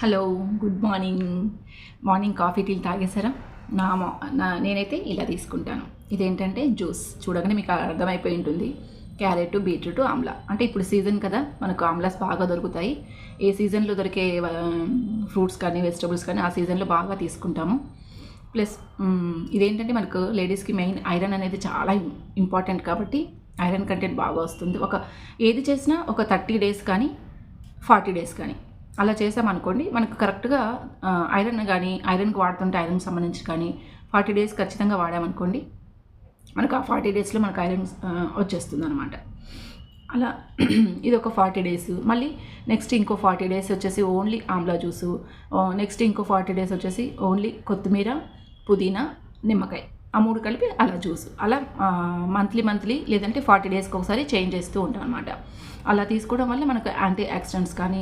Hello, good morning. Morning coffee టీలు తాగేసారా? నేనైతే ఇలా తీసుకుంటాను. ఇదేంటంటే జ్యూస్. చూడగానే మీకు అర్థమైపోయి ఉంటుంది. Carrot, beetroot, Amla. అంటే ఇప్పుడు సీజన్ కదా, మనకు ఆమ్లాస్ బాగా దొరుకుతాయి. ఏ సీజన్లో దొరికే ఫ్రూట్స్ కానీ వెజిటబుల్స్ కానీ ఆ సీజన్లో బాగా తీసుకుంటాము. ప్లస్ ఇదేంటంటే మనకు లేడీస్కి మెయిన్ ఐరన్ అనేది చాలా ఇంపార్టెంట్ కాబట్టి ఐరన్ కంటెంట్ బాగా వస్తుంది. ఏది చేసినా ఒక 30 డేస్ కానీ 40 డేస్ కానీ అలా చేసామనుకోండి, మనకు కరెక్ట్గా ఐరన్ కానీ ఐరన్కి వాడుతుంటే ఐరన్కి సంబంధించి కానీ 40 డేస్ ఖచ్చితంగా వాడామనుకోండి, మనకు ఆ 40 డేస్లో మనకు ఐరన్ వచ్చేస్తుంది అనమాట. అలా ఇది ఒక 40 డేస్. మళ్ళీ నెక్స్ట్ ఇంకో 40 డేస్ వచ్చేసి ఓన్లీ ఆమ్లా జ్యూసు. నెక్స్ట్ ఇంకో 40 డేస్ వచ్చేసి ఓన్లీ కొత్తిమీర, పుదీనా, నిమ్మకాయ, ఆ 3 కలిపి అలా జ్యూస్. అలా మంత్లీ లేదంటే 40 డేస్కి ఒకసారి చేంజ్ చేస్తూ ఉంటాం అనమాట. అలా తీసుకోవడం వల్ల మనకు యాంటీ ఆక్సిడెంట్స్ కానీ